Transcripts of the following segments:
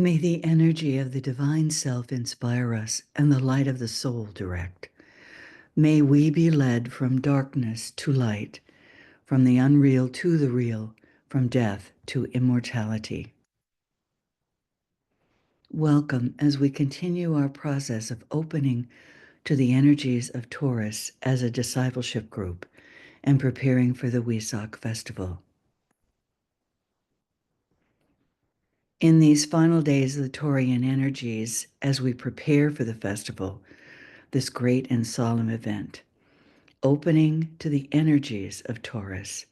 May the energy of the divine self inspire us and the light of the soul direct. May we be led from darkness to light, from the unreal to the real, from death to immortality. Welcome as we continue our process of opening to the energies of Taurus as a discipleship group and preparing for the Wesak festival. In these final days of the Taurian energies, as we prepare for the festival, this great and solemn event, opening to the energies of Taurus,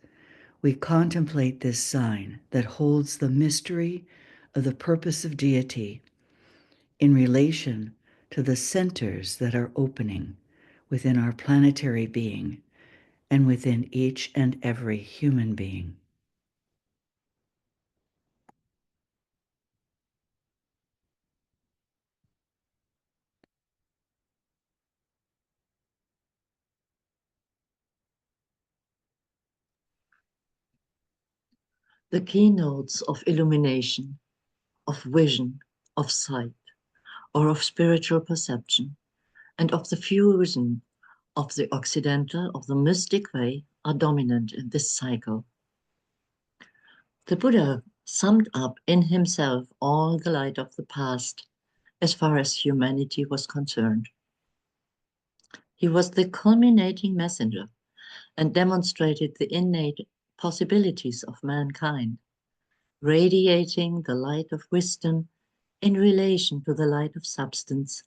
we contemplate this sign that holds the mystery of the purpose of deity in relation to the centers that are opening within our planetary being and within each and every human being. The keynotes of illumination, of vision, of sight, or of spiritual perception, and of the fusion of the Occidental, of the mystic way, are dominant in this cycle. The Buddha summed up in himself all the light of the past as far as humanity was concerned. He was the culminating messenger and demonstrated the innate possibilities of mankind, radiating the light of wisdom in relation to the light of substance,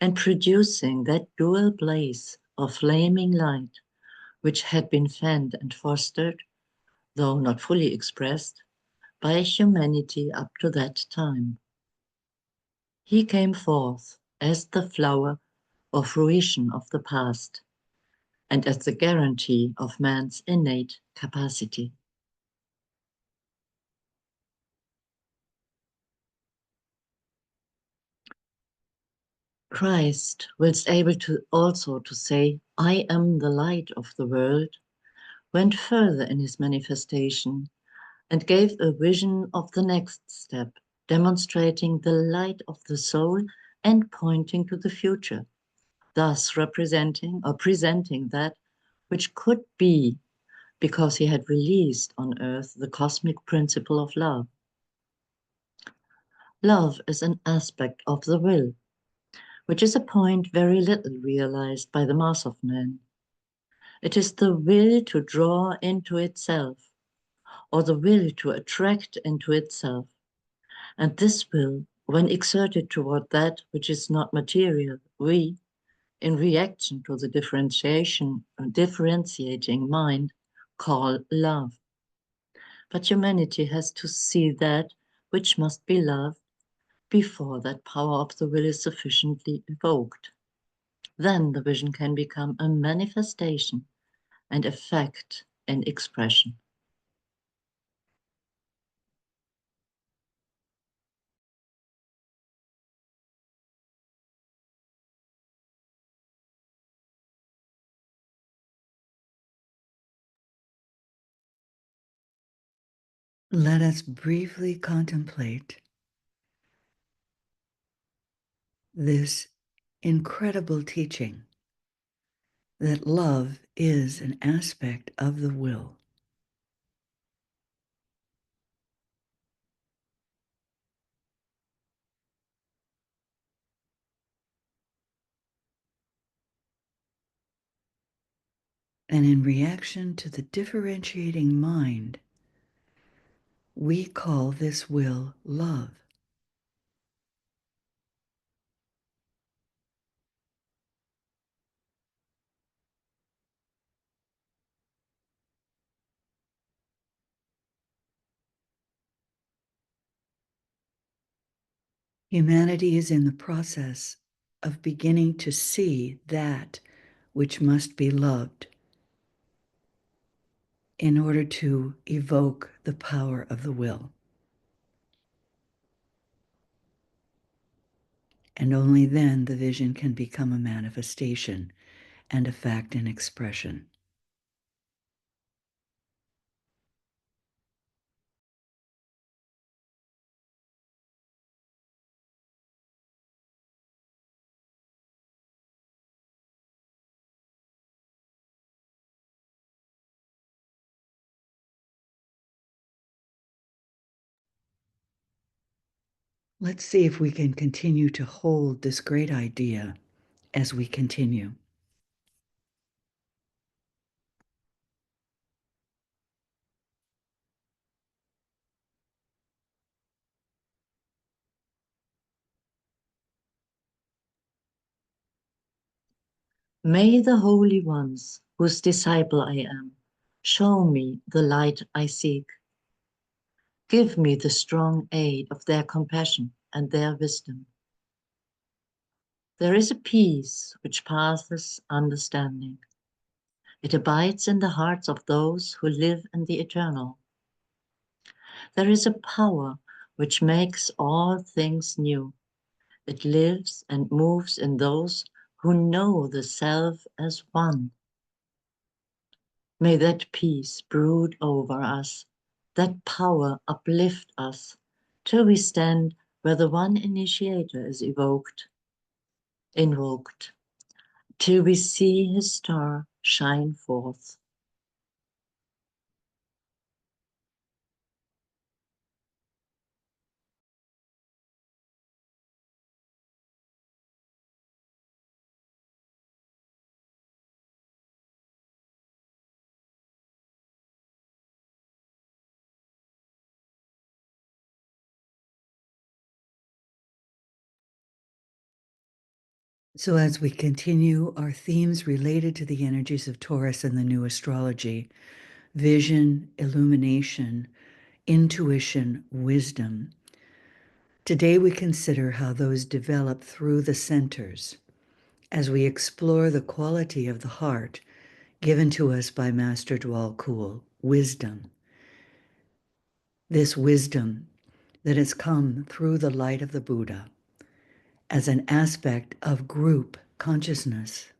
and producing that dual blaze of flaming light which had been fanned and fostered, though not fully expressed, by humanity up to that time. He came forth as the flower or fruition of the past, and as the guarantee of man's innate capacity. Christ, whilst able to also to say, "I am the light of the world," went further in his manifestation and gave a vision of the next step, demonstrating the light of the soul and pointing to the future, thus representing or presenting that which could be, because he had released on earth the cosmic principle of love. Love is an aspect of the will, which is a point very little realized by the mass of men. It is the will to draw into itself, or the will to attract into itself. And this will, when exerted toward that which is not material, we, in reaction to the differentiating mind, call love. But humanity has to see that which must be loved before that power of the will is sufficiently evoked. Then the vision can become a manifestation and effect and expression. Let us briefly contemplate this incredible teaching that love is an aspect of the will. And in reaction to the differentiating mind, we call this will love. Humanity is in the process of beginning to see that which must be loved in order to evoke the power of the will. And only then the vision can become a manifestation and a fact in expression. Let's see if we can continue to hold this great idea as we continue. May the holy ones, whose disciple I am, show me the light I seek. Give me the strong aid of their compassion and their wisdom. There is a peace which passes understanding. It abides in the hearts of those who live in the eternal. There is a power which makes all things new. It lives and moves in those who know the self as one. May that peace brood over us, that power uplift us, till we stand where the one initiator is invoked, till we see his star shine forth. So, as we continue our themes related to the energies of Taurus and the new astrology, vision, illumination, intuition, wisdom, today we consider how those develop through the centers as we explore the quality of the heart given to us by Master Dwal Kul, wisdom. This wisdom that has come through the light of the Buddha as an aspect of group consciousness.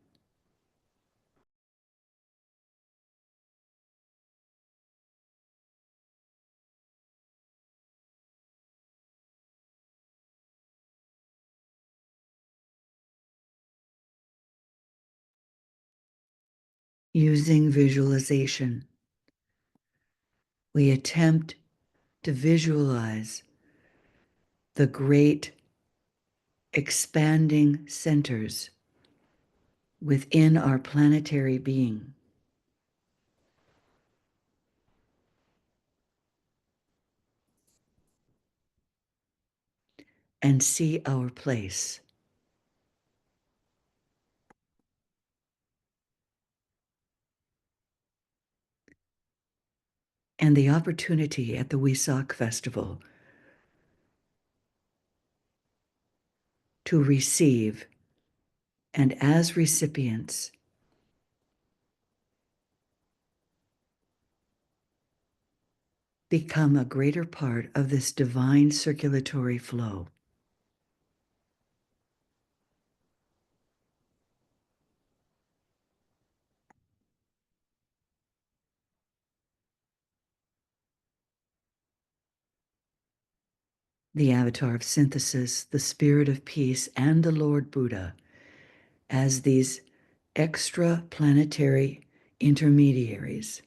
Using visualization, we attempt to visualize the great expanding centers within our planetary being. And see our place. And the opportunity at the Wesak festival to receive, and as recipients, become a greater part of this divine circulatory flow. The avatar of synthesis, the spirit of peace, and the Lord Buddha as these extra planetary intermediaries,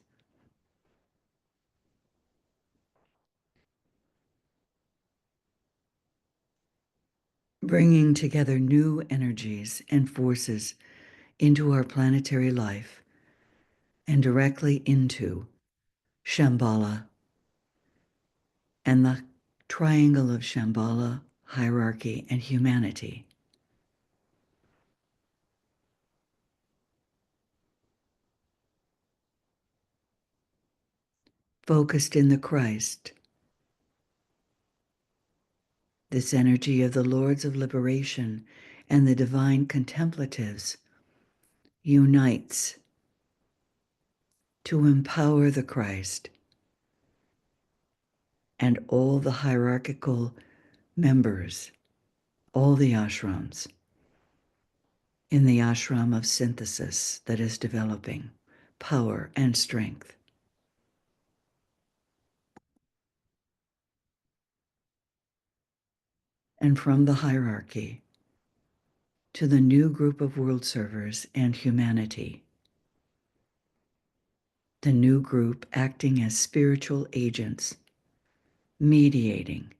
bringing together new energies and forces into our planetary life and directly into Shambhala and the triangle of Shambhala, hierarchy, and humanity. Focused in the Christ, this energy of the Lords of Liberation and the divine contemplatives unites to empower the Christ and all the hierarchical members, all the ashrams, in the ashram of synthesis that is developing power and strength. And from the hierarchy to the new group of world servers and humanity, the new group acting as spiritual agents, mediating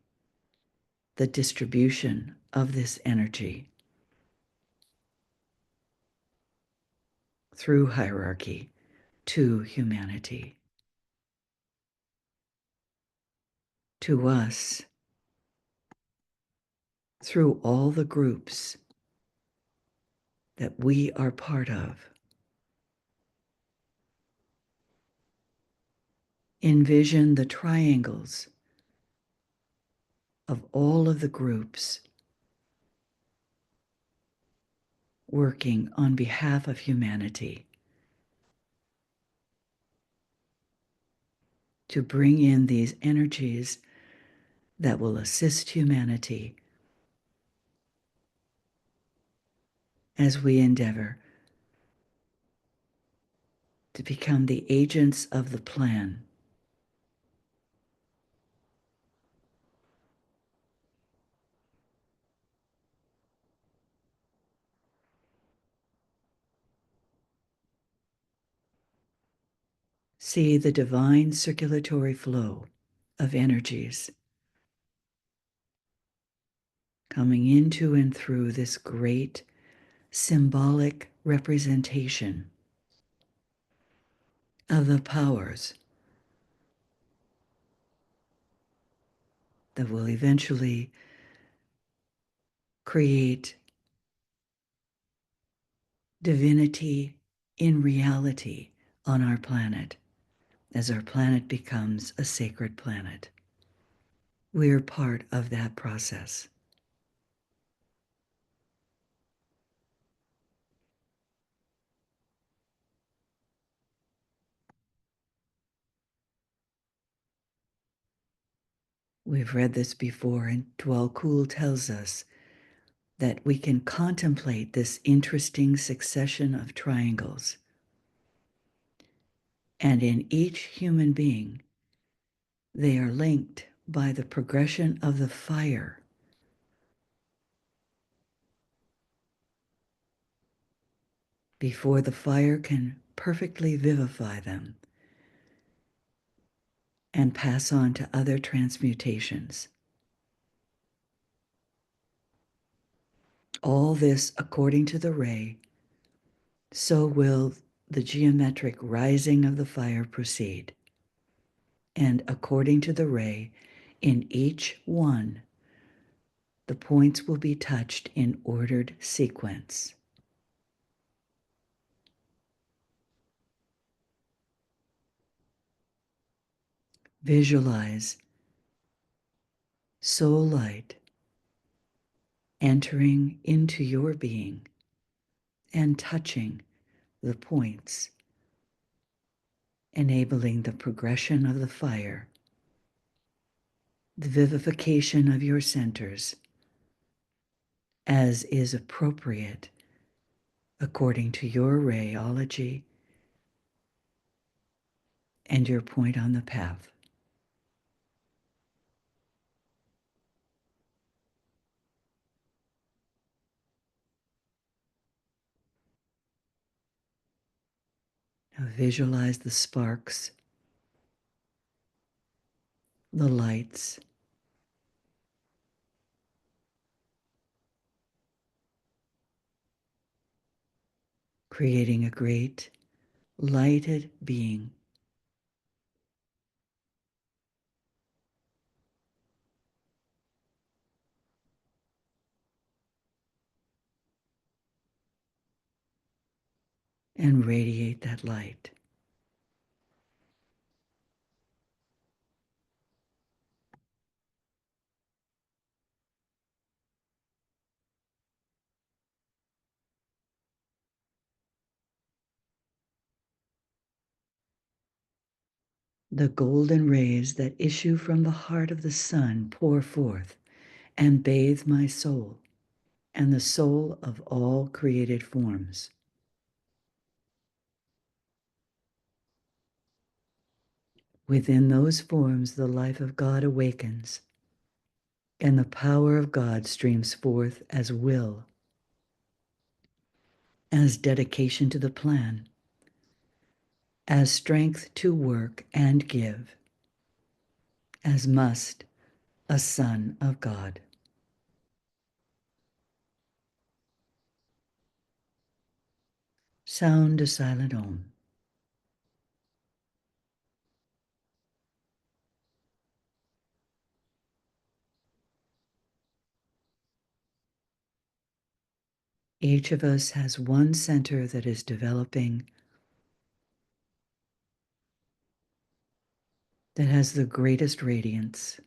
the distribution of this energy through hierarchy to humanity, to us, through all the groups that we are part of. Envision the triangles of all of the groups working on behalf of humanity to bring in these energies that will assist humanity as we endeavor to become the agents of the plan. See the divine circulatory flow of energies coming into and through this great symbolic representation of the powers that will eventually create divinity in reality on our planet as our planet becomes a sacred planet. We're part of that process. We've read this before, and Dwell Kul tells us that we can contemplate this interesting succession of triangles. And in each human being, they are linked by the progression of the fire before the fire can perfectly vivify them and pass on to other transmutations. All this according to the ray, so will the geometric rising of the fire proceed. And according to the ray, in each one, the points will be touched in ordered sequence. Visualize soul light entering into your being and touching the points, enabling the progression of the fire, the vivification of your centers, as is appropriate according to your rayology and your point on the path. Now visualize the sparks, the lights, creating a great lighted being. And radiate that light. The golden rays that issue from the heart of the sun pour forth and bathe my soul and the soul of all created forms. Within those forms, the life of God awakens, and the power of God streams forth as will, as dedication to the plan, as strength to work and give, as must a son of God. Sound a silent Om. Each of us has one center that is developing, that has the greatest radiance.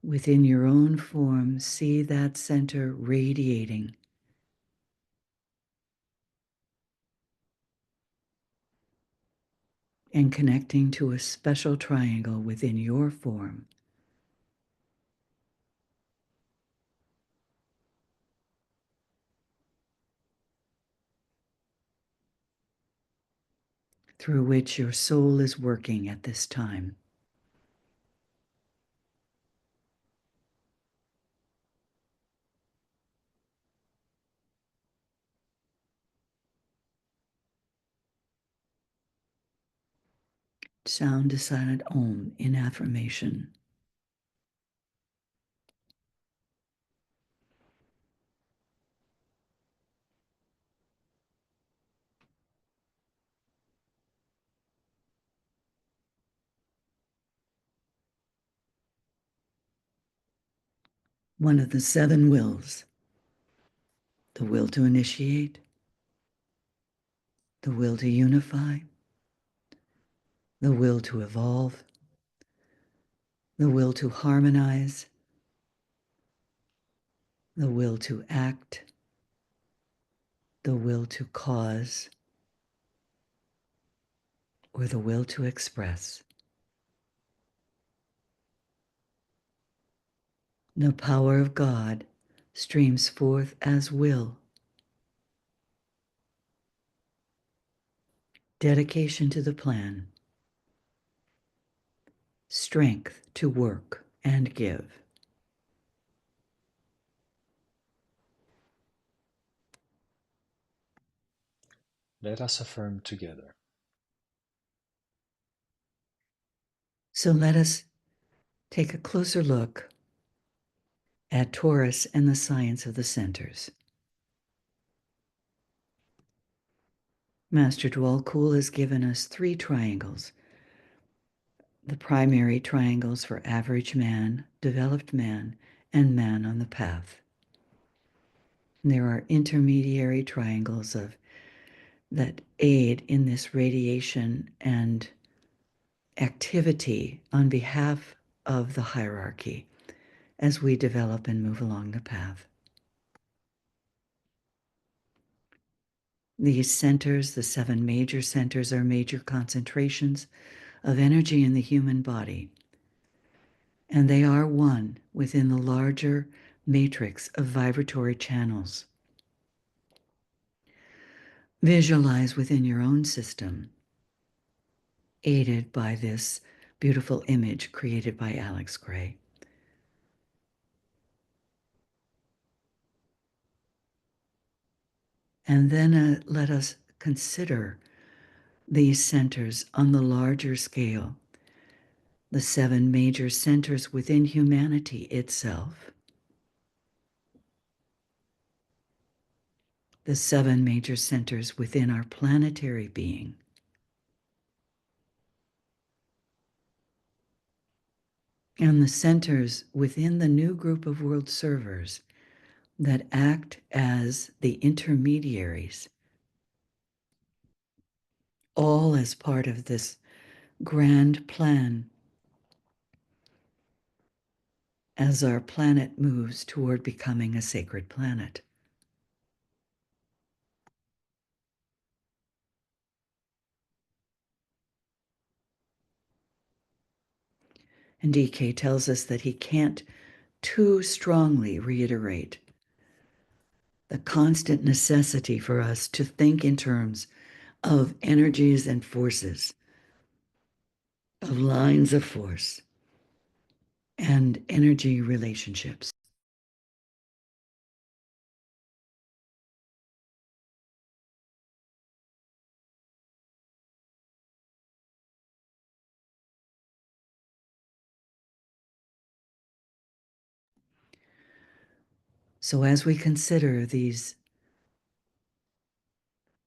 Within your own form, see that center radiating, and connecting to a special triangle within your form. Through which your soul is working at this time. Sound a silent Om in affirmation. One of the seven wills: the will to initiate, the will to unify, the will to evolve, the will to harmonize, the will to act, the will to cause, or the will to express. The power of God streams forth as will, dedication to the plan, strength to work and give. Let us affirm together. So let us take a closer look at Taurus and the science of the centers. Master Dwalkul has given us three triangles: the primary triangles for average man, developed man, and man on the path. There are intermediary triangles that aid in this radiation and activity on behalf of the hierarchy as we develop and move along the path. These centers, the seven major centers, are major concentrations of energy in the human body, and they are one within the larger matrix of vibratory channels. Visualize within your own system, aided by this beautiful image created by Alex Gray. And then let us consider these centers on the larger scale, the seven major centers within humanity itself, the seven major centers within our planetary being, and the centers within the new group of world servers that act as the intermediaries, all as part of this grand plan as our planet moves toward becoming a sacred planet. And DK tells us that he can't too strongly reiterate the constant necessity for us to think in terms of energies and forces, of lines of force, and energy relationships. So as we consider these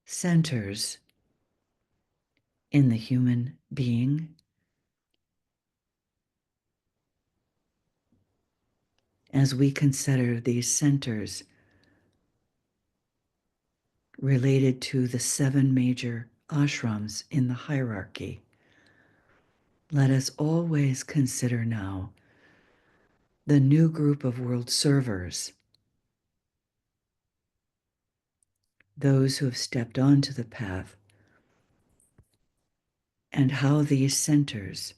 centers in the human being, as we consider these centers related to the 7 major ashrams in the hierarchy, let us always consider now the new group of world servers, those who have stepped onto the path, and how these centers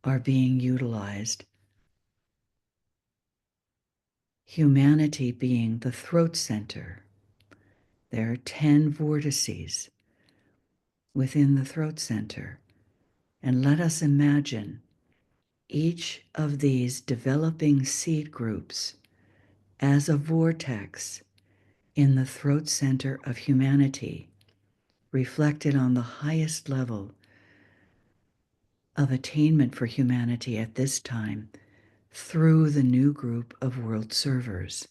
are being utilized. Humanity being the throat center. There are 10 vortices within the throat center. And let us imagine each of these developing seed groups as a vortex in the throat center of humanity, reflected on the highest level of attainment for humanity at this time through the new group of world servers.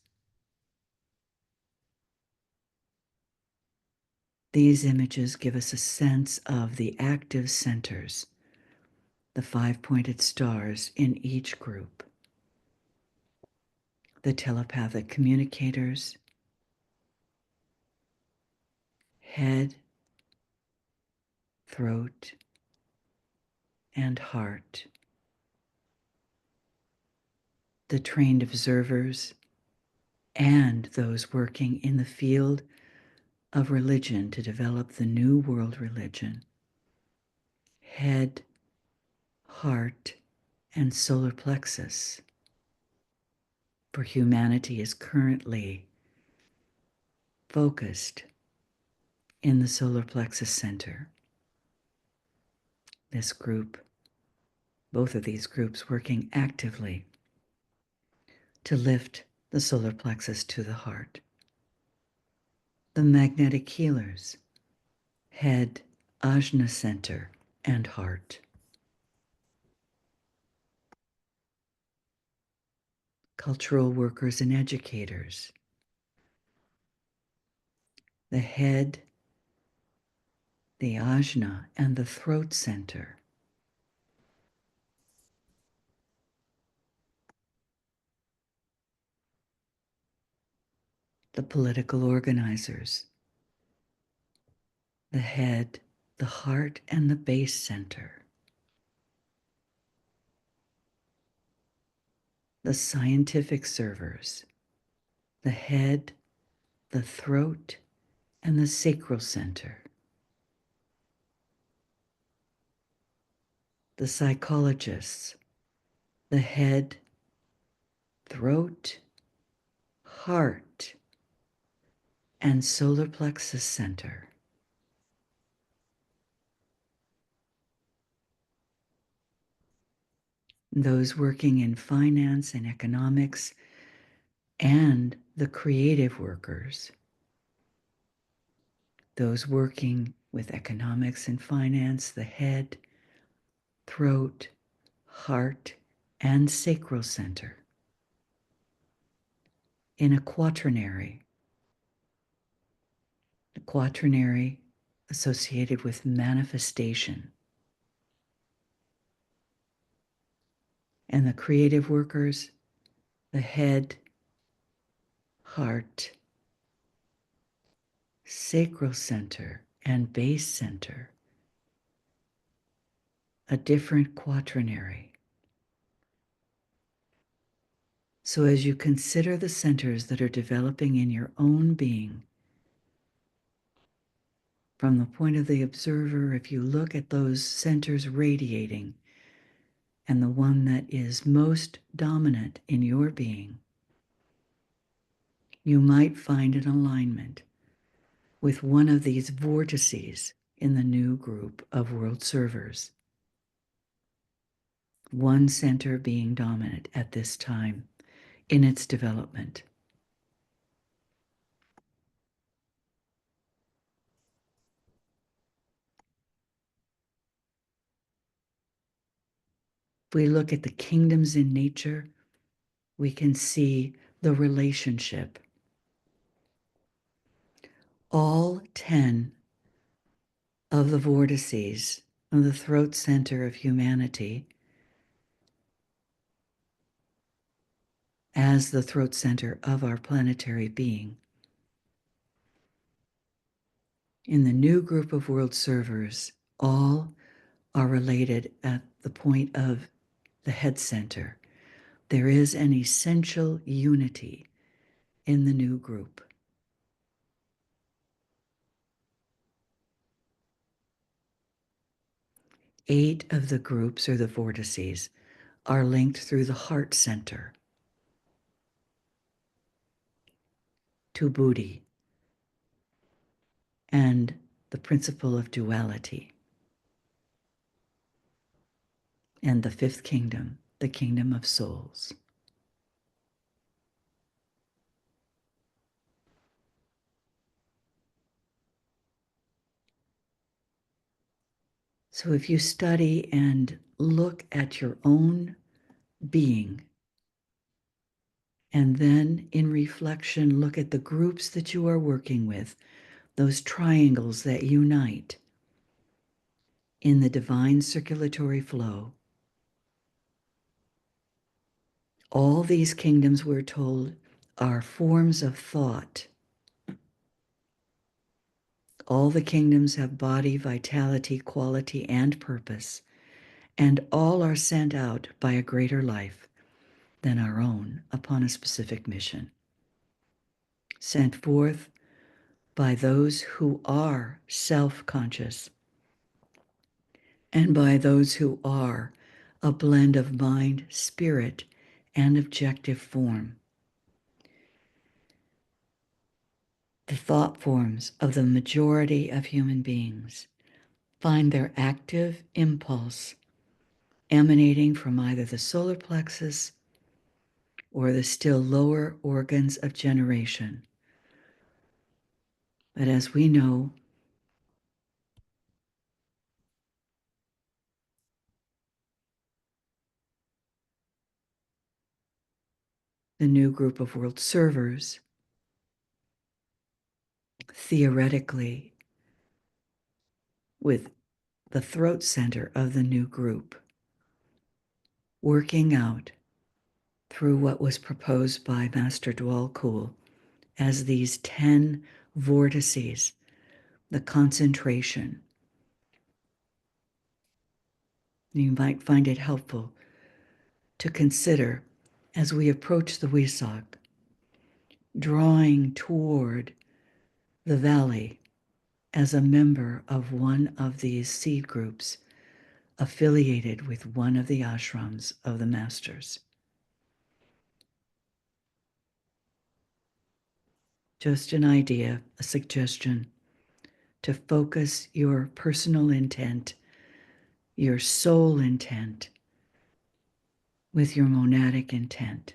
These images give us a sense of the active centers, the 5-pointed stars in each group, the telepathic communicators, head, throat, and heart, the trained observers, and those working in the field of religion to develop the new world religion, head, heart, and solar plexus, for humanity is currently focused in the solar plexus center. This group, both of these groups working actively to lift the solar plexus to the heart. The magnetic healers, head, ajna center, and heart. Cultural workers and educators, the head, the ajna, and the throat center. The political organizers, the head, the heart, and the base center. The scientific servers, the head, the throat, and the sacral center. The psychologists, the head, throat, heart, and solar plexus center. Those working in finance and economics, and the creative workers, those working with economics and finance, the head, throat, heart, and sacral center. In a quaternary, the quaternary associated with manifestation, and the creative workers, the head, heart, sacral center, and base center, a different quaternary. So as you consider the centers that are developing in your own being, from the point of the observer, if you look at those centers radiating and the one that is most dominant in your being, you might find an alignment with one of these vortices in the new group of world servers. One center being dominant at this time in its development. If we look at the kingdoms in nature, we can see the relationship. All 10 of the vortices of the throat center of humanity as the throat center of our planetary being. In the new group of world servers, all are related at the point of the head center. There is an essential unity in the new group. 8 of the groups, or the vortices, are linked through the heart center to Buddhi and the principle of duality, and the 5th kingdom, the kingdom of souls. So if you study and look at your own being, and then in reflection, look at the groups that you are working with, those triangles that unite in the divine circulatory flow. All these kingdoms, we're told, are forms of thought. All the kingdoms have body, vitality, quality, and purpose, and all are sent out by a greater life than our own upon a specific mission. Sent forth by those who are self-conscious and by those who are a blend of mind, spirit, and objective form. The thought forms of the majority of human beings find their active impulse emanating from either the solar plexus or the still lower organs of generation. But as we know, the new group of world servers, theoretically, with the throat center of the new group, working out through what was proposed by Master Dwalkul as these 10 vortices, the concentration. You might find it helpful to consider as we approach the Wesak, drawing toward the valley as a member of one of these seed groups affiliated with one of the ashrams of the masters. Just an idea, a suggestion to focus your personal intent, your soul intent, with your monadic intent.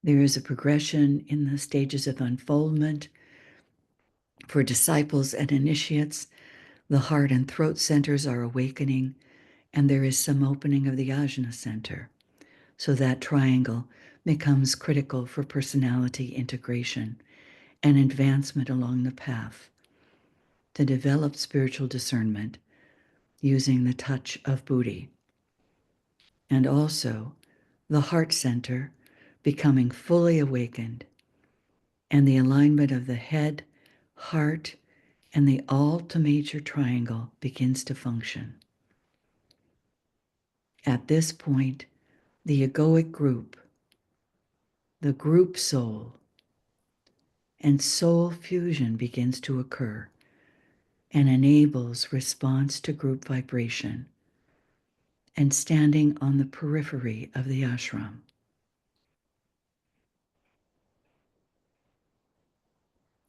There is a progression in the stages of unfoldment. For disciples and initiates, the heart and throat centers are awakening, and there is some opening of the ajna center. So that triangle becomes critical for personality integration and advancement along the path to develop spiritual discernment using the touch of Buddhi. And also the heart center becoming fully awakened, and the alignment of the head, heart, and the alta major triangle begins to function. At this point, the egoic group, the group soul, and soul fusion begins to occur and enables response to group vibration and standing on the periphery of the ashram.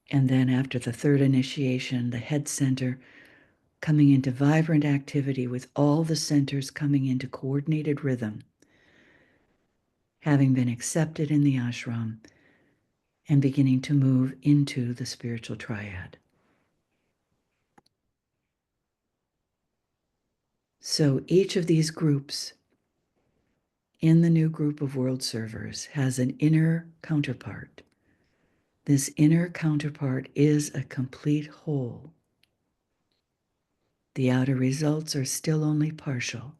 And then after the third initiation, the head center coming into vibrant activity with all the centers coming into coordinated rhythm, having been accepted in the ashram and beginning to move into the spiritual triad. So each of these groups in the new group of world servers has an inner counterpart. This inner counterpart is a complete whole. The outer results are still only partial.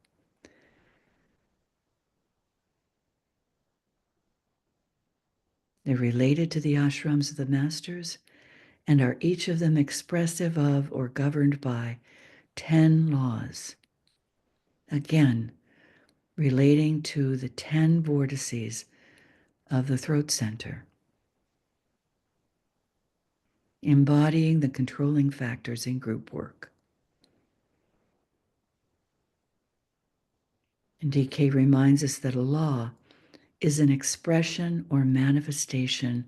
They're related to the ashrams of the masters and are each of them expressive of or governed by 10 laws. Again, relating to the 10 vortices of the throat center, embodying the controlling factors in group work. And DK reminds us that a law is an expression or manifestation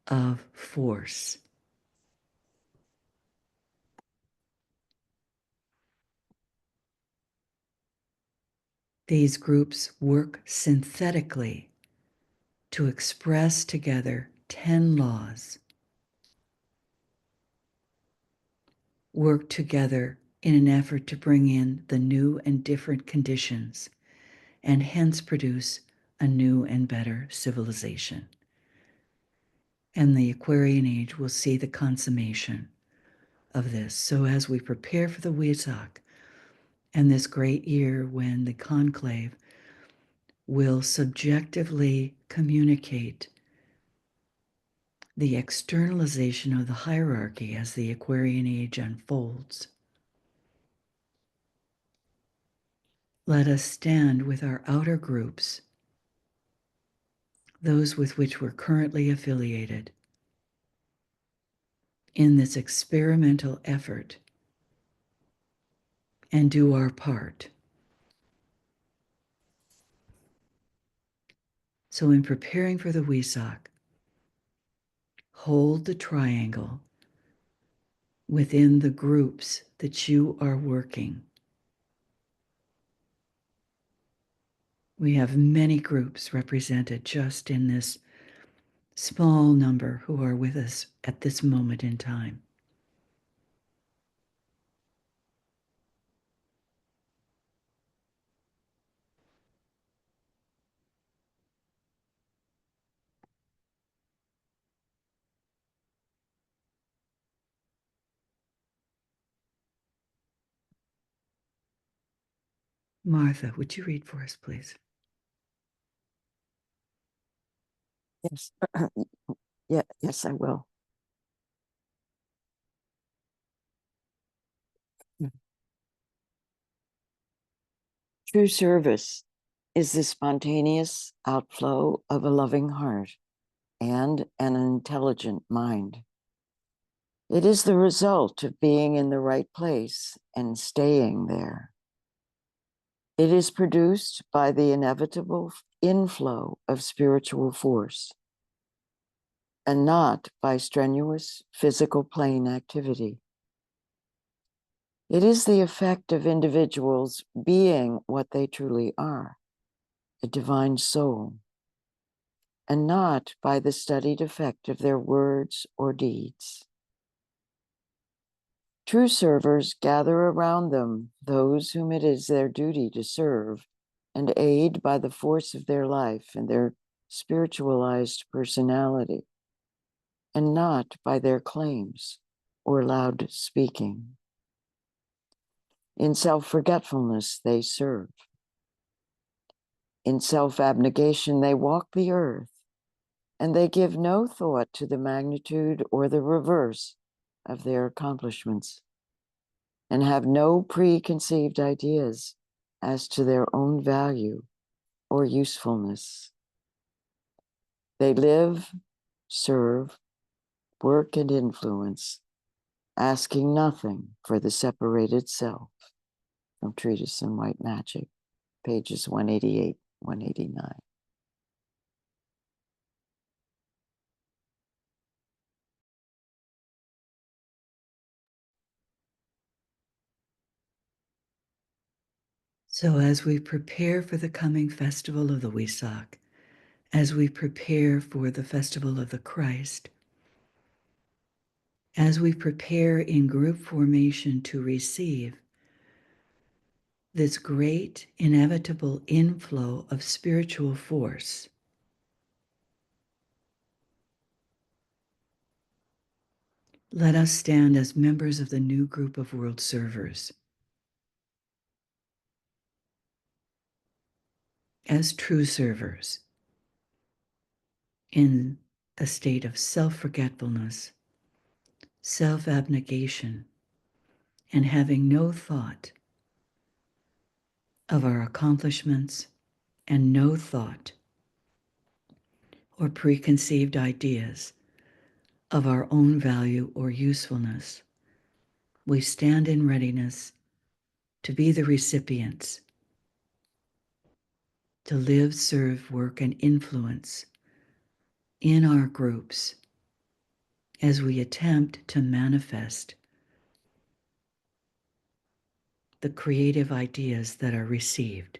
of force. These groups work synthetically to express together 10 laws, work together in an effort to bring in the new and different conditions, and hence produce a new and better civilization. And the Aquarian age will see the consummation of this. So as we prepare for the Wesak and this great year when the conclave will subjectively communicate the externalization of the hierarchy as the Aquarian age unfolds, let us stand with our outer groups, those with which we're currently affiliated, in this experimental effort and do our part. So in preparing for the Wesak, hold the triangle within the groups that you are working. We have many groups represented just in this small number who are with us at this moment in time. Martha, would you read for us, please? Yes. Yeah, yes, I will. True service is the spontaneous outflow of a loving heart and an intelligent mind. It is the result of being in the right place and staying there. It is produced by the inevitable inflow of spiritual force and not by strenuous physical plane activity. It is the effect of individuals being what they truly are, a divine soul, and not by the studied effect of their words or deeds. True servers gather around them those whom it is their duty to serve and aid by the force of their life and their spiritualized personality, and not by their claims or loud speaking. In self-forgetfulness, they serve. In self-abnegation, they walk the earth, and they give no thought to the magnitude or the reverse of their accomplishments, and have no preconceived ideas as to their own value or usefulness. They live, serve, work, and influence, asking nothing for the separated self. From Treatise on White Magic, pages 188, 189. So as we prepare for the coming festival of the Wesak as we prepare for the festival of the Christ, as we prepare in group formation to receive this great inevitable inflow of spiritual force, let us stand as members of the new group of world servers, as true servers, in a state of self-forgetfulness, self-abnegation, and having no thought of our accomplishments and no thought or preconceived ideas of our own value or usefulness. We stand in readiness to be the recipients, to live, serve, work, and influence in our groups as we attempt to manifest the creative ideas that are received.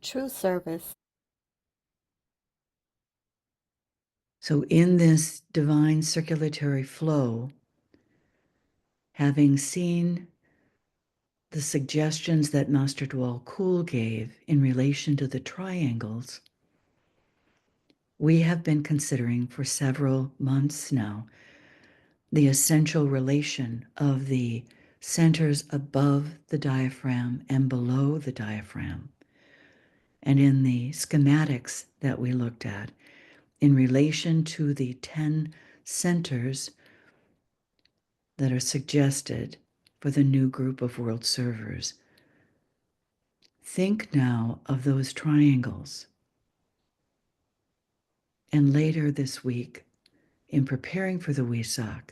True service. So in this divine circulatory flow, having seen the suggestions that Master Dwal Kul gave in relation to the triangles, we have been considering for several months now the essential relation of the centers above the diaphragm and below the diaphragm. And in the schematics that we looked at, in relation to the 10 centers that are suggested for the new group of world servers, think now of those triangles. And later this week, in preparing for the Wesak,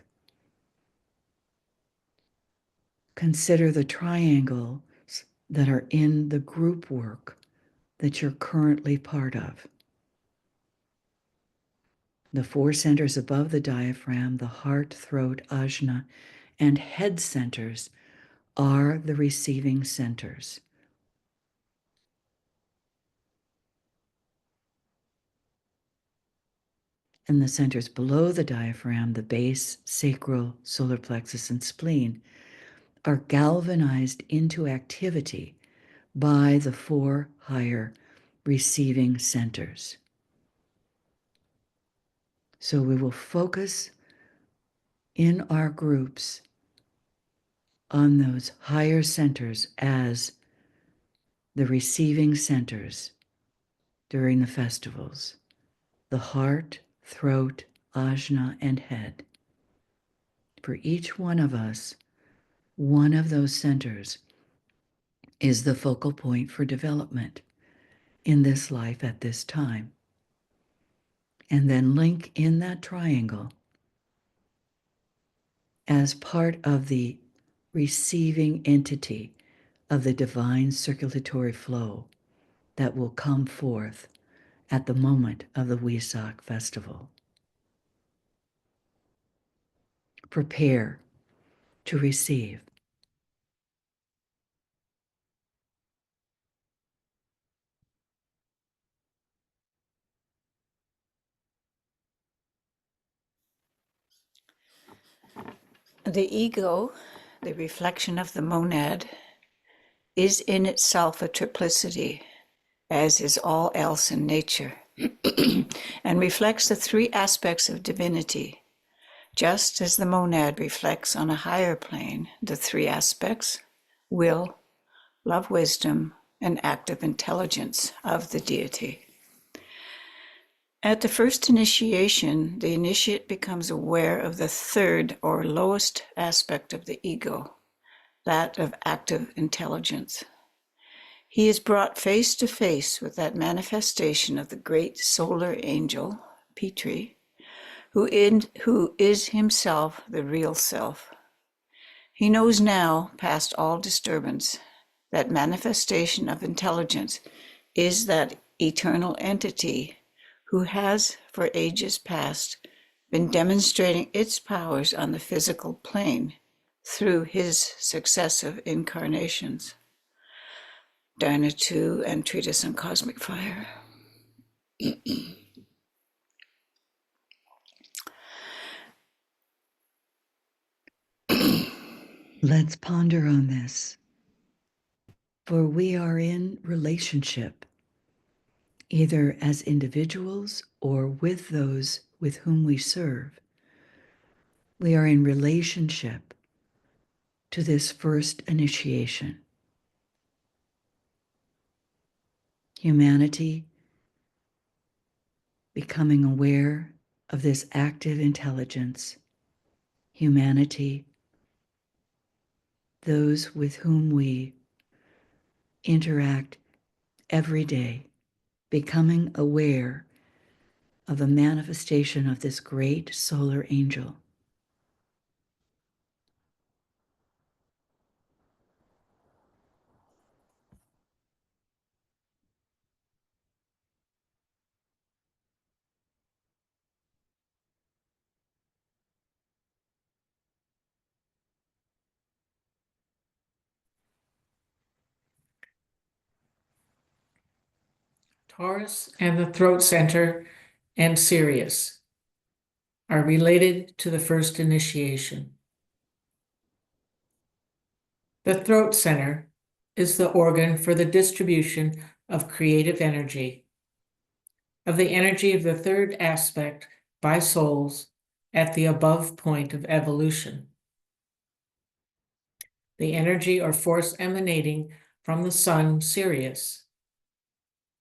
consider the triangles that are in the group work that you're currently part of. The 4 centers above the diaphragm, the heart, throat, ajna, and head centers are the receiving centers. And the centers below the diaphragm, the base, sacral, solar plexus, and spleen, are galvanized into activity by the 4 higher receiving centers. So we will focus in our groups on those higher centers as the receiving centers during the festivals: the heart, throat, ajna, and head. For each one of us, one of those centers is the focal point for development in this life at this time. And then link in that triangle as part of the receiving entity of the divine circulatory flow that will come forth at the moment of the Wesak festival. Prepare to receive. The ego, the reflection of the monad, is in itself a triplicity, as is all else in nature, and reflects the 3 aspects of divinity, just as the monad reflects on a higher plane the 3 aspects: will, love, wisdom, and active intelligence of the deity. At the first initiation, the initiate becomes aware of the 3rd or lowest aspect of the ego, that of active intelligence. He is brought face to face with that manifestation of the great solar angel, Petri, who is himself the real self. He knows now, past all disturbance, that manifestation of intelligence is that eternal entity who has, for ages past, been demonstrating its powers on the physical plane through his successive incarnations. Dana 2 and Treatise on Cosmic Fire. Let's ponder on this. For we are in relationship, either as individuals or with those with whom we serve. We are in relationship to this first initiation. Humanity becoming aware of this active intelligence. Humanity, those with whom we interact every day, becoming aware of a manifestation of this great solar angel. Taurus and the throat center and Sirius are related to the first initiation. The throat center is the organ for the distribution of creative energy, of the energy of the third aspect by souls at the above point of evolution. The energy or force emanating from the sun, Sirius.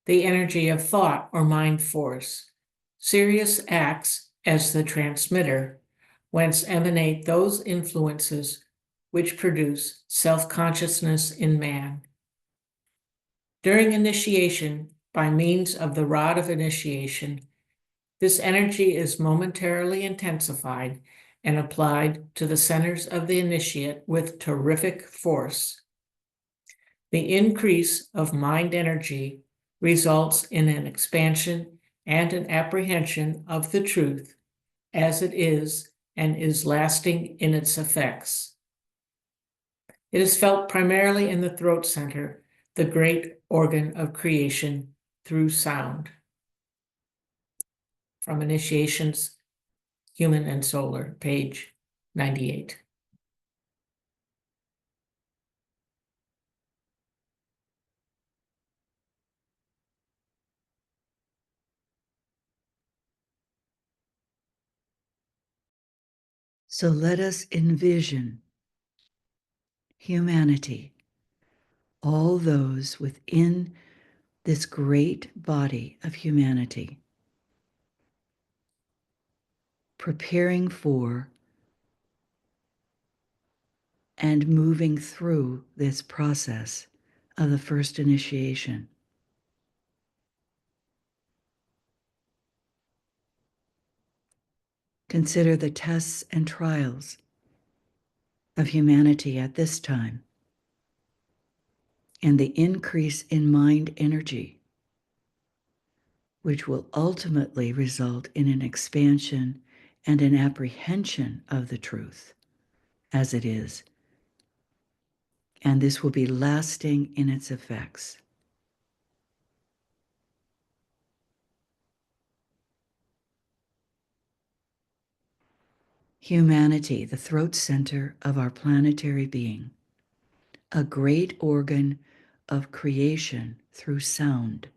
The energy of thought or mind force. Sirius acts as the transmitter, whence emanate those influences which produce self-consciousness in man. During initiation, by means of the rod of initiation, this energy is momentarily intensified and applied to the centers of the initiate with terrific force. The increase of mind energy results in an expansion and an apprehension of the truth as it is and is lasting in its effects. It is felt primarily in the throat center, the great organ of creation, through sound. From Initiations, Human and Solar, page 98. So let us envision humanity, all those within this great body of humanity, preparing for and moving through this process of the first initiation. Consider the tests and trials of humanity at this time and the increase in mind energy, which will ultimately result in an expansion and an apprehension of the truth as it is. And this will be lasting in its effects. Humanity, the throat center of our planetary being, a great organ of creation through sound.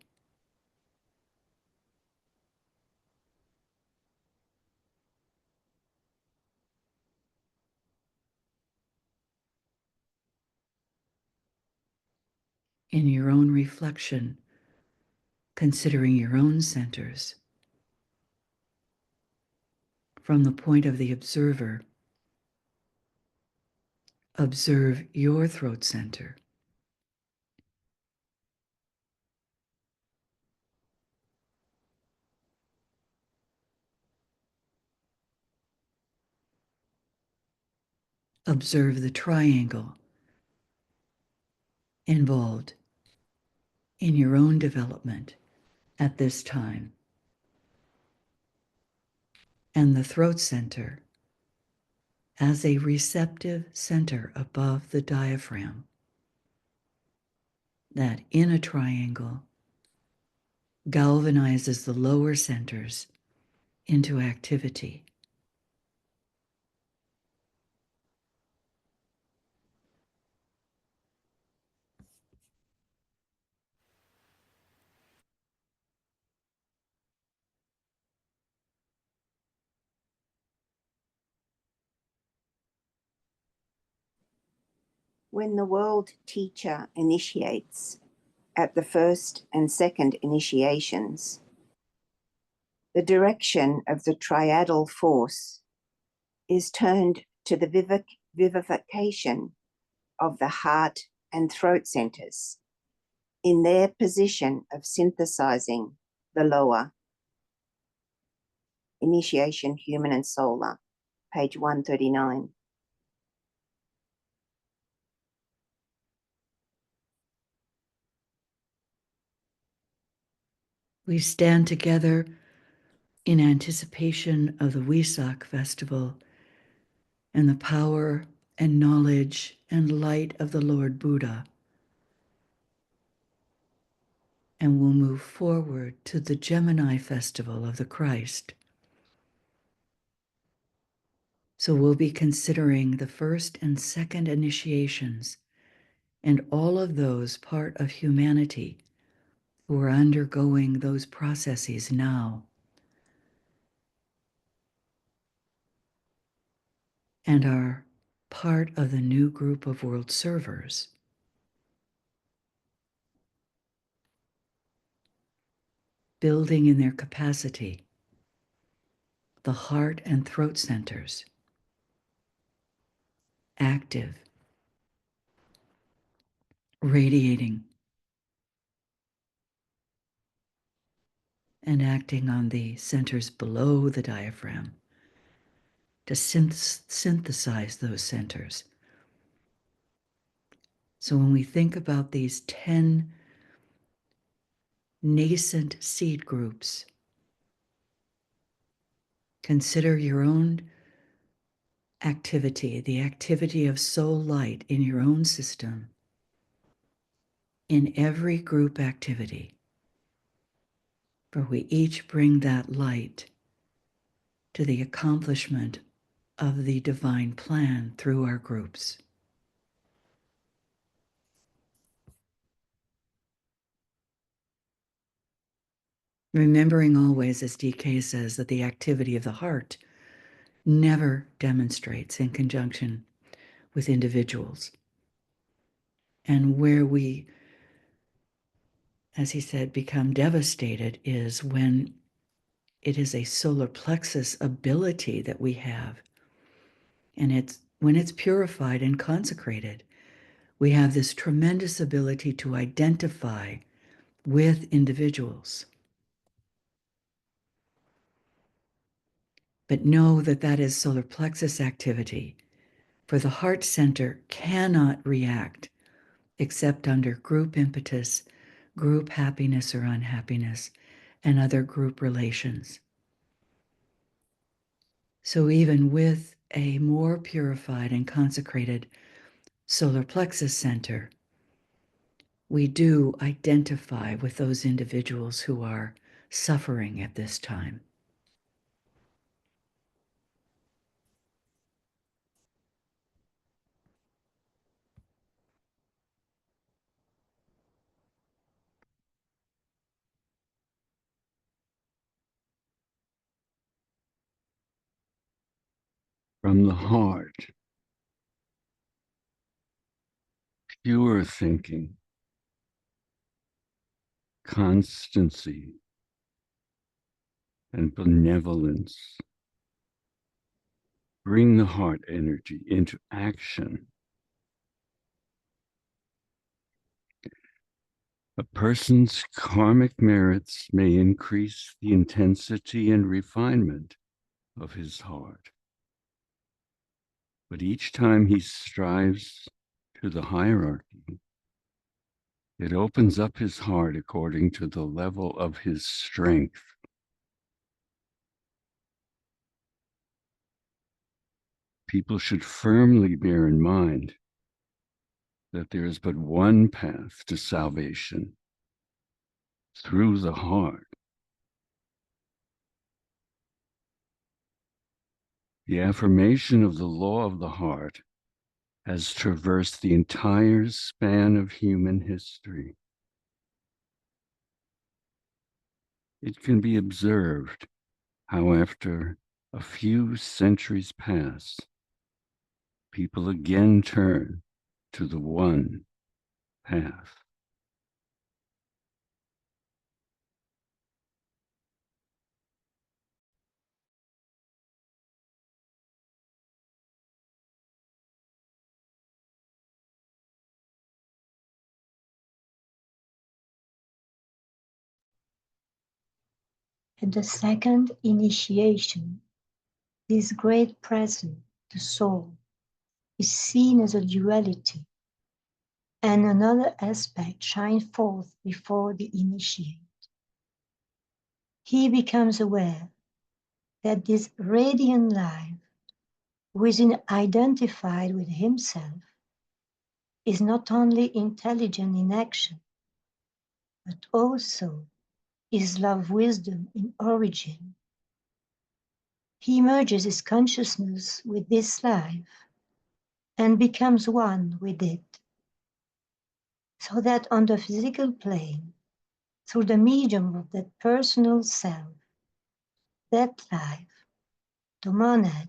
In your own reflection, considering your own centers, from the point of the observer, observe your throat center. Observe the triangle involved in your own development at this time, and the throat center as a receptive center above the diaphragm, that in a triangle galvanizes the lower centers into activity. When the world teacher initiates at the first and second initiations, the direction of the triadal force is turned to the vivification of the heart and throat centers in their position of synthesizing the lower. Initiation, Human and Solar, page 139. We stand together in anticipation of the Wesak festival and the power and knowledge and light of the Lord Buddha. And we'll move forward to the Gemini festival of the Christ. So we'll be considering the first and second initiations and all of those part of humanity who are undergoing those processes now, and are part of the new group of world servers. Building in their capacity the heart and throat centers, active, radiating, and acting on the centers below the diaphragm to synthesize those centers. So when we think about these 10 nascent seed groups, consider your own activity, the activity of soul light in your own system, in every group activity, for we each bring that light to the accomplishment of the divine plan through our groups. Remembering always, as DK says, that the activity of the heart never demonstrates in conjunction with individuals. And where we, as he said, become devastated is when it is a solar plexus ability that we have. And it's when it's purified and consecrated, we have this tremendous ability to identify with individuals. But know that that is solar plexus activity, for the heart center cannot react except under group impetus, group happiness or unhappiness, and other group relations. So even with a more purified and consecrated solar plexus center, we do identify with those individuals who are suffering at this time. From the heart, pure thinking, constancy, and benevolence. Bring the heart energy into action. A person's karmic merits may increase the intensity and refinement of his heart. But each time he strives to the hierarchy, it opens up his heart according to the level of his strength. People should firmly bear in mind that there is but one path to salvation, through the heart. The affirmation of the law of the heart has traversed the entire span of human history. It can be observed how after a few centuries pass, people again turn to the one path. At the second initiation, this great present, the soul, is seen as a duality, and another aspect shines forth before the initiate. He becomes aware that this radiant life, who is identified with himself, is not only intelligent in action, but also is love wisdom in origin. He merges his consciousness with this life and becomes one with it, so that on the physical plane, through the medium of that personal self, that life, the monad,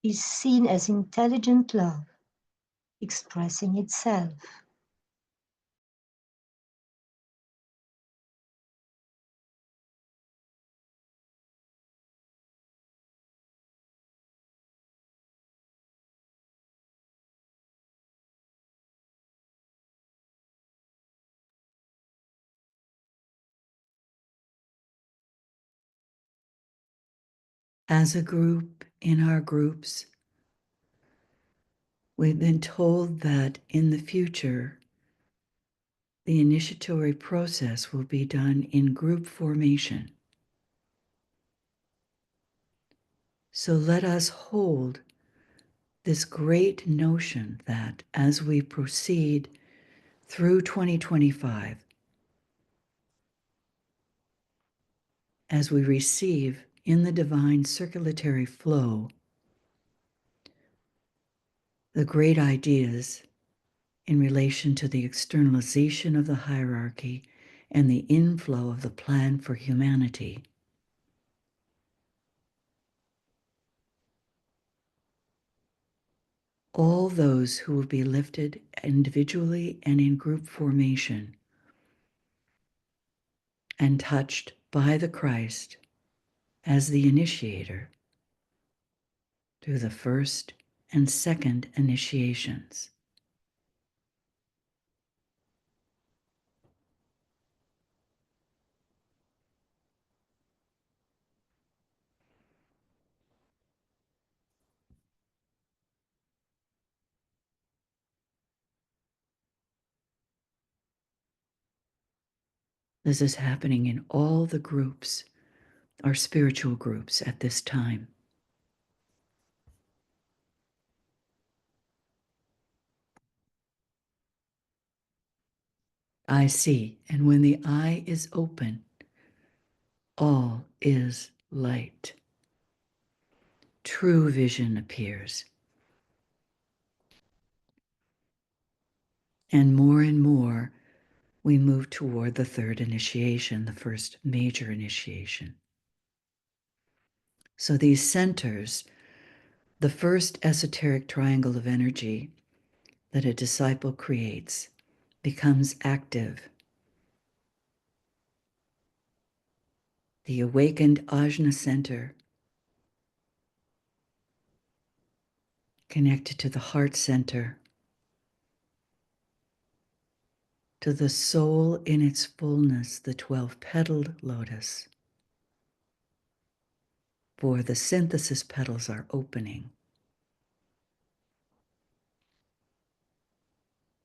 is seen as intelligent love expressing itself. As a group, in our groups, we've been told that in the future, the initiatory process will be done in group formation. So let us hold this great notion that as we proceed through 2025, as we receive in the divine circulatory flow the great ideas in relation to the externalization of the hierarchy and the inflow of the plan for humanity, all those who will be lifted individually and in group formation and touched by the Christ as the initiator through the first and second initiations. This is happening in all the groups, our spiritual groups at this time. I see, and when the eye is open, all is light. True vision appears. And more, we move toward the third initiation, the first major initiation. So these centers, the first esoteric triangle of energy that a disciple creates, becomes active. The awakened ajna center, connected to the heart center, to the soul in its fullness, the 12-petaled lotus. For the synthesis petals are opening.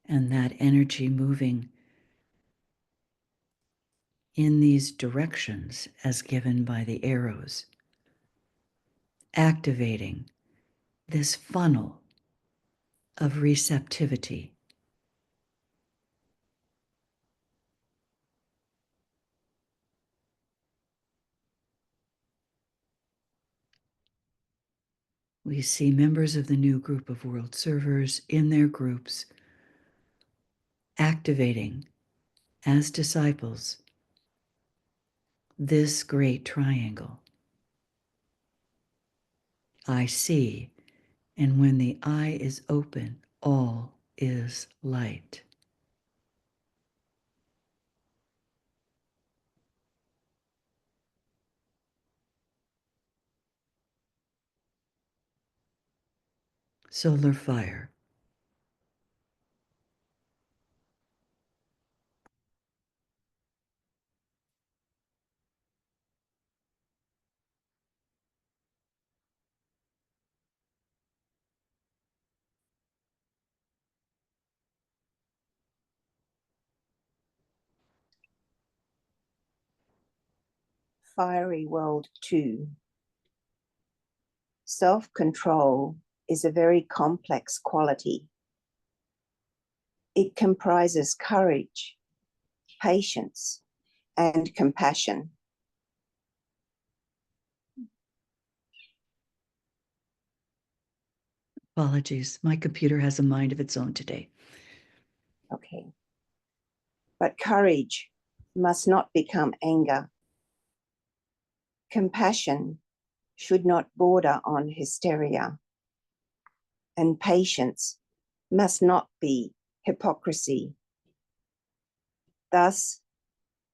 And that energy moving in these directions as given by the arrows, activating this funnel of receptivity We see members of the new group of world servers in their groups activating as disciples this great triangle. I see, and when the eye is open, all is light. Solar fire. Fiery World 2. Self-control is a very complex quality. It comprises courage, patience, and compassion. Apologies, my computer has a mind of its own today. Okay. But courage must not become anger. Compassion should not border on hysteria. And patience must not be hypocrisy. Thus,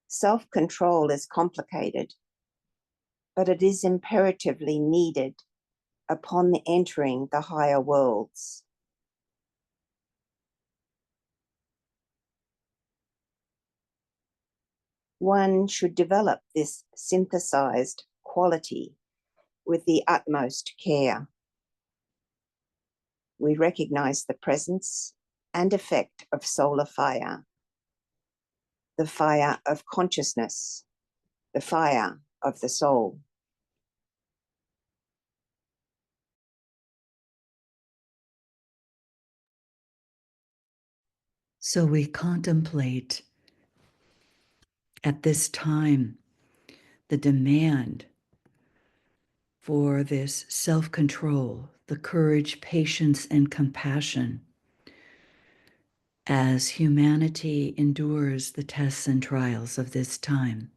self-control is complicated, but it is imperatively needed upon the entering the higher worlds. One should develop this synthesized quality with the utmost care. We recognize the presence and effect of solar fire, the fire of consciousness, the fire of the soul. So we contemplate at this time the demand for this self-control, the courage, patience, and compassion as humanity endures the tests and trials of this time.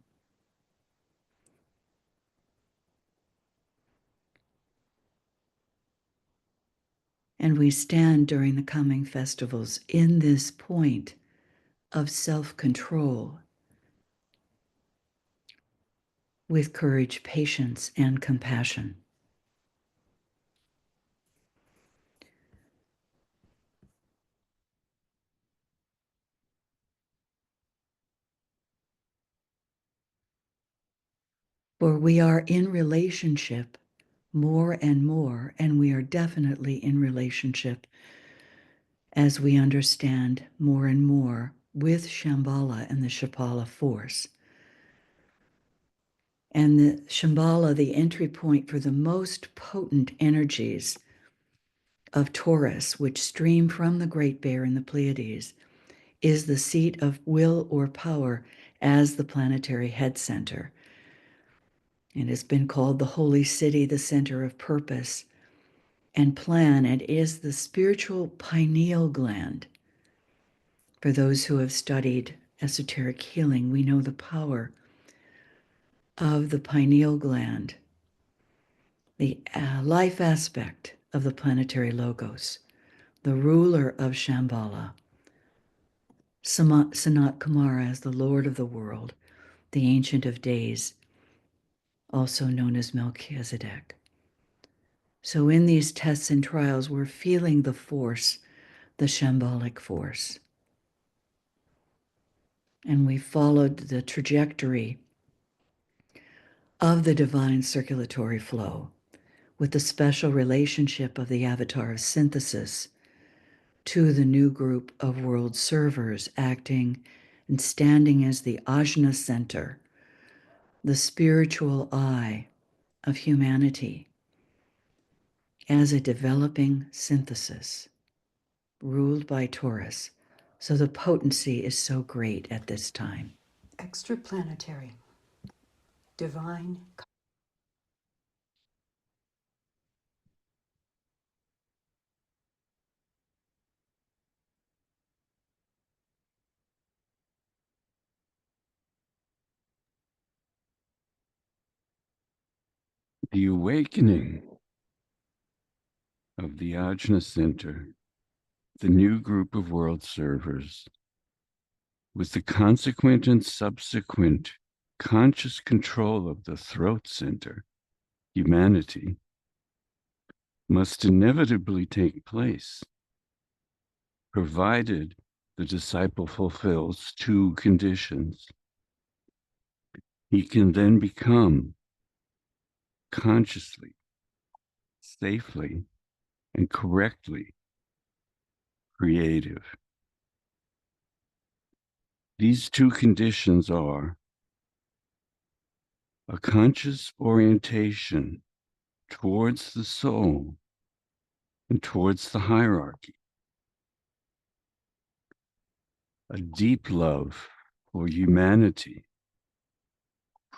And we stand during the coming festivals in this point of self-control with courage, patience, and compassion. For we are in relationship more and more, and we are definitely in relationship as we understand more and more with Shambhala and the Shambhala force. And the Shambhala, the entry point for the most potent energies of Taurus, which stream from the Great Bear in the Pleiades, is the seat of will or power as the planetary head center. It has been called the holy city, the center of purpose and plan, and is the spiritual pineal gland. For those who have studied esoteric healing, we know the power of the pineal gland, the life aspect of the planetary logos, the ruler of Shambhala, Sanat Kumara as the Lord of the world, the Ancient of Days, also known as Melchizedek. So in these tests and trials, we're feeling the force, the Shambhalic force. And we followed the trajectory of the divine circulatory flow with the special relationship of the avatar of synthesis to the new group of world servers acting and standing as the ajna center, the spiritual eye of humanity as a developing synthesis ruled by Taurus. So the potency is so great at this time. Extraplanetary, divine. The awakening of the Ajna Center, the new group of world servers, with the consequent and subsequent conscious control of the throat center, humanity, must inevitably take place, provided the disciple fulfills two conditions. He can then become consciously, safely, and correctly creative. These two conditions are a conscious orientation towards the soul and towards the hierarchy, a deep love for humanity,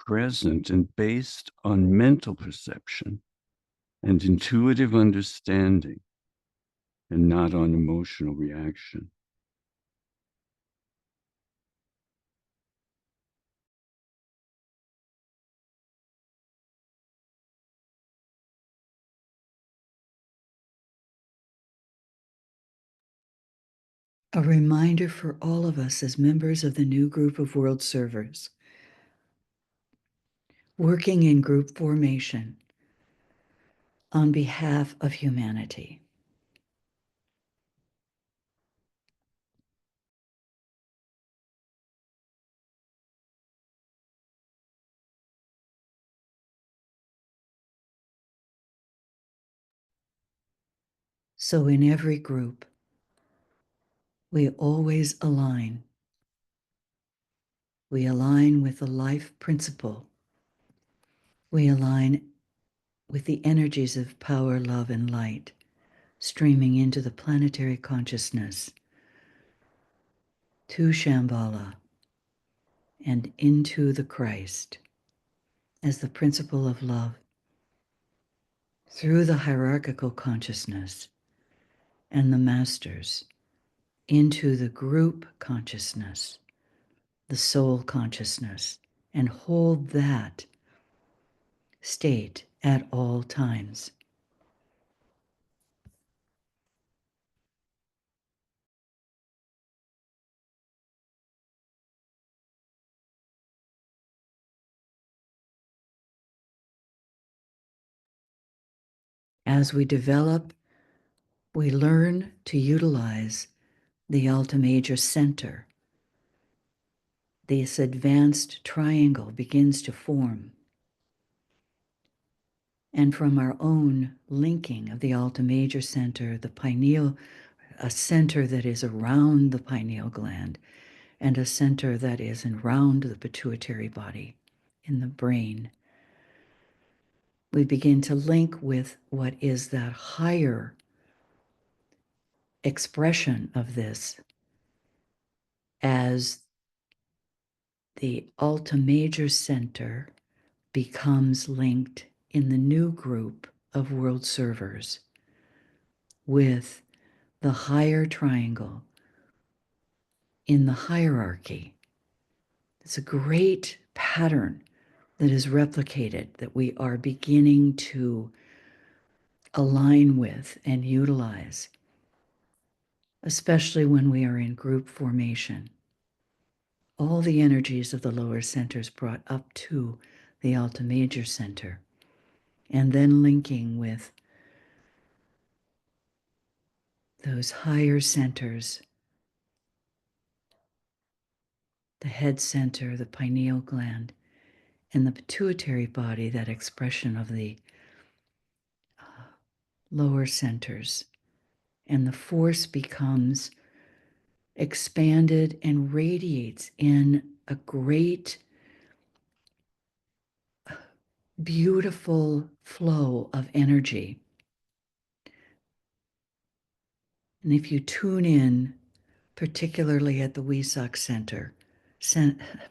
present and based on mental perception and intuitive understanding, and not on emotional reaction. A reminder for all of us as members of the new group of world servers, working in group formation on behalf of humanity. So in every group, we always align. We align with the life principle. We align with the energies of power, love, and light streaming into the planetary consciousness, to Shambhala, and into the Christ as the principle of love through the hierarchical consciousness and the masters into the group consciousness, the soul consciousness, and hold that state at all times. As we develop, we learn to utilize the Alta Major Center. This advanced triangle begins to form. And from our own linking of the Alta Major Center, the pineal, a center that is around the pineal gland, and a center that is around the pituitary body in the brain, we begin to link with what is that higher expression of this as the Alta Major Center becomes linked in the new group of world servers with the higher triangle in the hierarchy. It's a great pattern that is replicated that we are beginning to align with and utilize, especially when we are in group formation. All the energies of the lower centers brought up to the Alta Major Center, and then linking with those higher centers, the head center, the pineal gland, and the pituitary body, that expression of the lower centers. And the force becomes expanded and radiates in a great, beautiful flow of energy. And if you tune in, particularly at the Wesak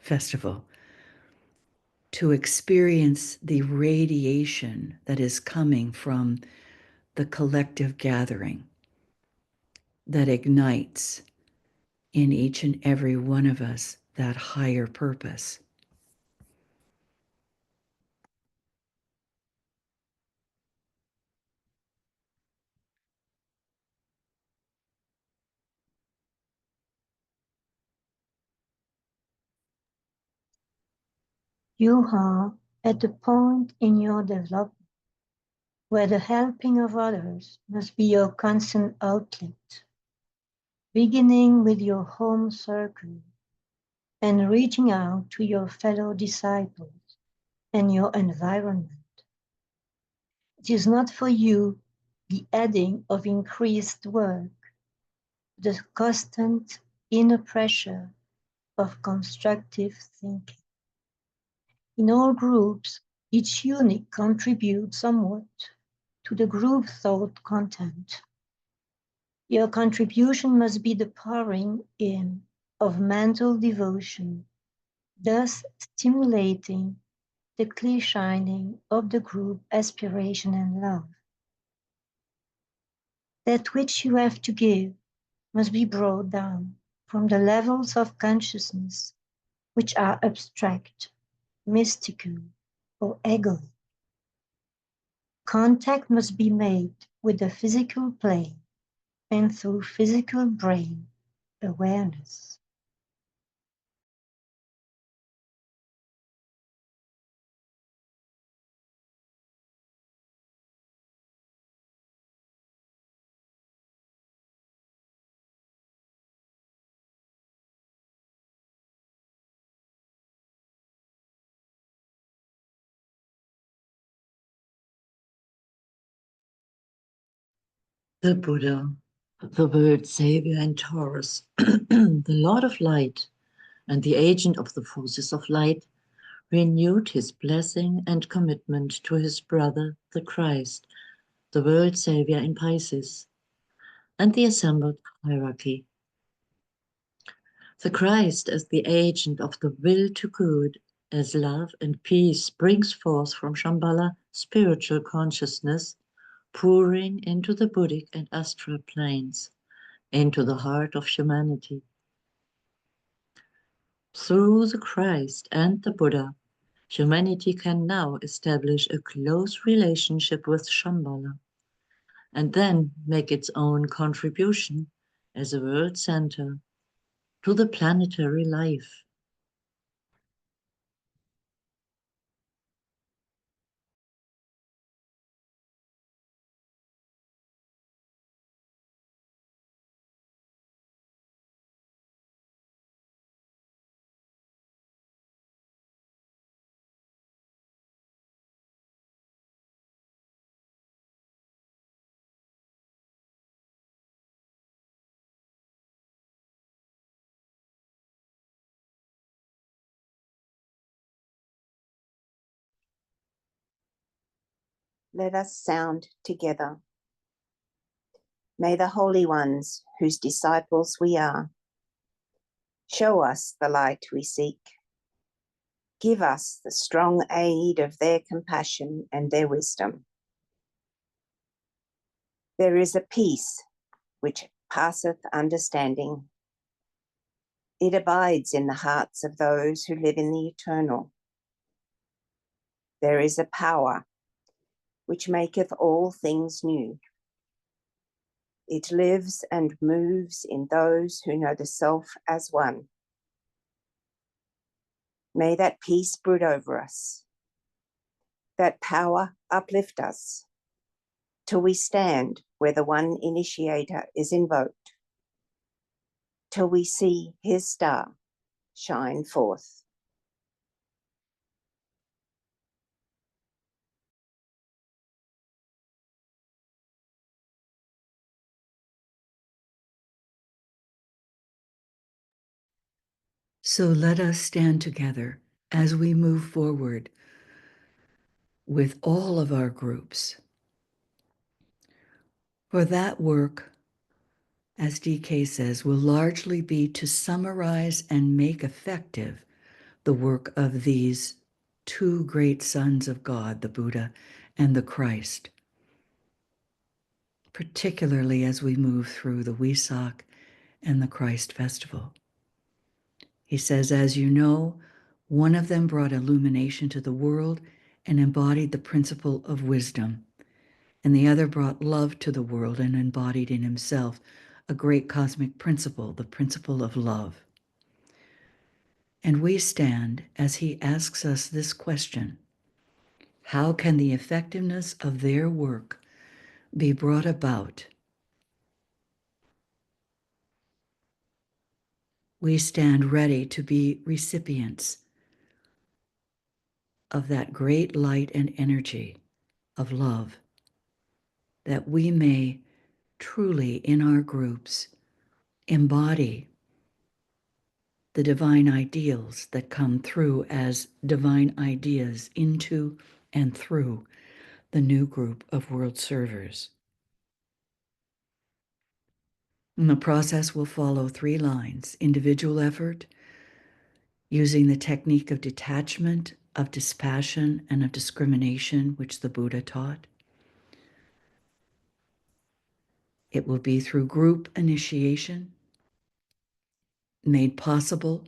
Festival, to experience the radiation that is coming from the collective gathering that ignites in each and every one of us that higher purpose. You are at the point in your development where the helping of others must be your constant outlet, beginning with your home circle and reaching out to your fellow disciples and your environment. It is not for you the adding of increased work, the constant inner pressure of constructive thinking. In all groups, each unit contributes somewhat to the group thought content. Your contribution must be the pouring in of mental devotion, thus stimulating the clear shining of the group aspiration and love. That which you have to give must be brought down from the levels of consciousness which are abstract, mystical, or egoic. Contact must be made with the physical plane and through physical brain awareness. The Buddha, the world savior and Taurus, the Lord of Light, and the agent of the forces of light, renewed his blessing and commitment to his brother, the Christ, the world savior in Pisces, and the assembled hierarchy. The Christ, as the agent of the will to good, as love and peace brings forth from Shambhala spiritual consciousness, pouring into the Buddhic and astral planes, into the heart of humanity. Through the Christ and the Buddha, humanity can now establish a close relationship with Shambhala, and then make its own contribution as a world center to the planetary life. Let us sound together. May the holy ones whose disciples we are show us the light we seek. Give us the strong aid of their compassion and their wisdom. There is a peace which passeth understanding. It abides in the hearts of those who live in the eternal. There is a power which maketh all things new. It lives and moves in those who know the self as one. May that peace brood over us, that power uplift us, till we stand where the one initiator is invoked, till we see his star shine forth. So let us stand together as we move forward with all of our groups. For that work, as DK says, will largely be to summarize and make effective the work of these two great sons of God, the Buddha and the Christ, particularly as we move through the Wesak and the Christ festival. He says, as you know, one of them brought illumination to the world and embodied the principle of wisdom, and the other brought love to the world and embodied in himself a great cosmic principle, the principle of love. And we stand as he asks us this question: how can the effectiveness of their work be brought about? We stand ready to be recipients of that great light and energy of love, that we may truly in our groups embody the divine ideals that come through as divine ideas into and through the new group of world servers. And the process will follow 3 lines: individual effort, using the technique of detachment, of dispassion, and of discrimination, which the Buddha taught. It will be through group initiation, made possible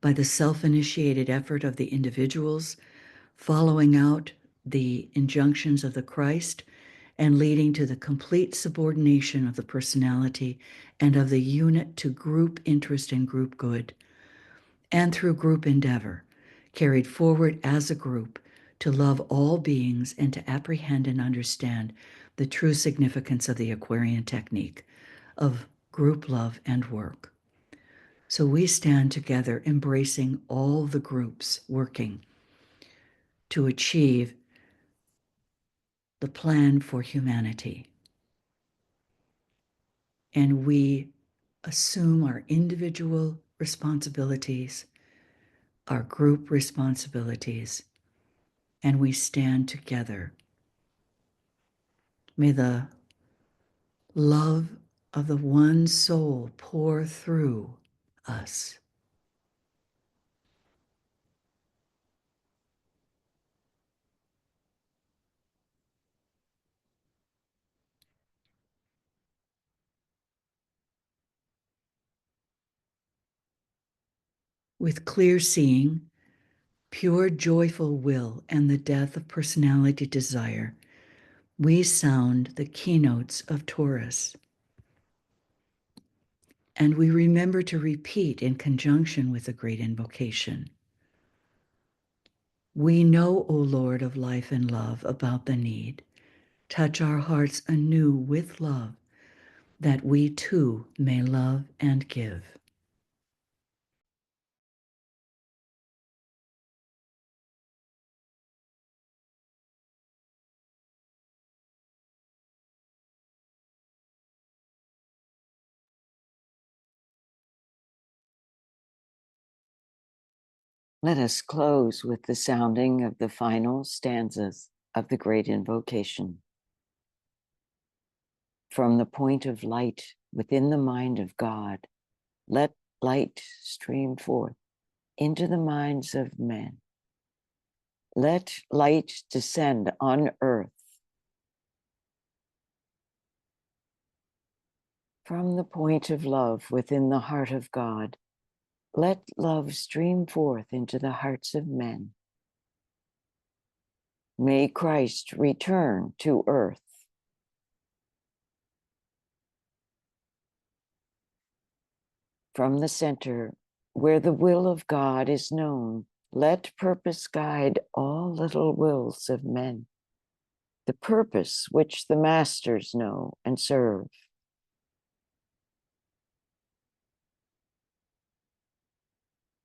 by the self-initiated effort of the individuals, following out the injunctions of the Christ, and leading to the complete subordination of the personality and of the unit to group interest and group good, and through group endeavor, carried forward as a group to love all beings and to apprehend and understand the true significance of the Aquarian technique of group love and work. So we stand together, embracing all the groups working to achieve the plan for humanity. And we assume our individual responsibilities, our group responsibilities, and we stand together. May the love of the one soul pour through us. With clear seeing, pure joyful will, and the death of personality desire, we sound the keynotes of Taurus. And we remember to repeat in conjunction with the great invocation: we know, O Lord of life and love, about the need. Touch our hearts anew with love, that we too may love and give. Let us close with the sounding of the final stanzas of the great invocation. From the point of light within the mind of God, let light stream forth into the minds of men. Let light descend on earth. From the point of love within the heart of God, let love stream forth into the hearts of men. May Christ return to earth. From the center, where the will of God is known, let purpose guide all little wills of men, the purpose which the masters know and serve.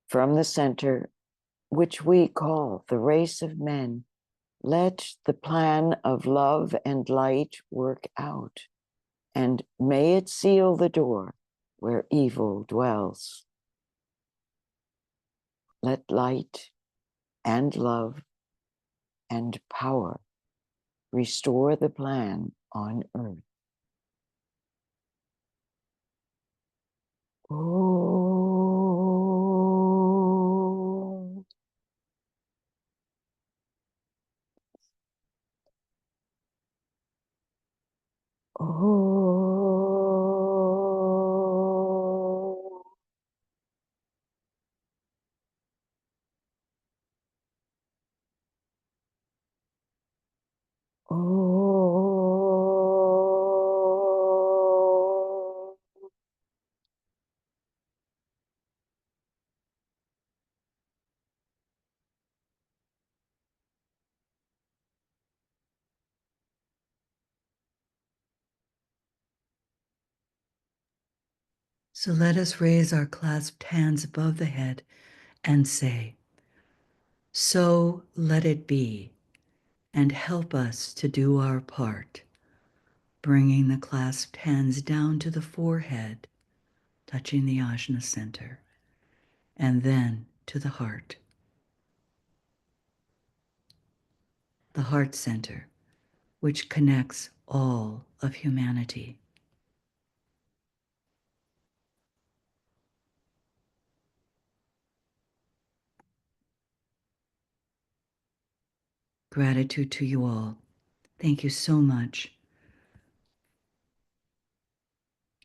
From the center, which we call the race of men, let the plan of love and light work out, and may it seal the door where evil dwells. Let light and love and power restore the plan on earth. Oh. Oh. Oh. So let us raise our clasped hands above the head and say, "So let it be," and help us to do our part, bringing the clasped hands down to the forehead, touching the ajna center, and then to the heart center, which connects all of humanity. Gratitude to you all. Thank you so much.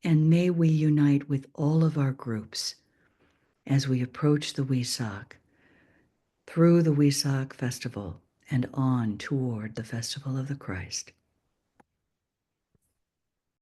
And may we unite with all of our groups as we approach the Wesak, through the Wesak festival and on toward the festival of the Christ.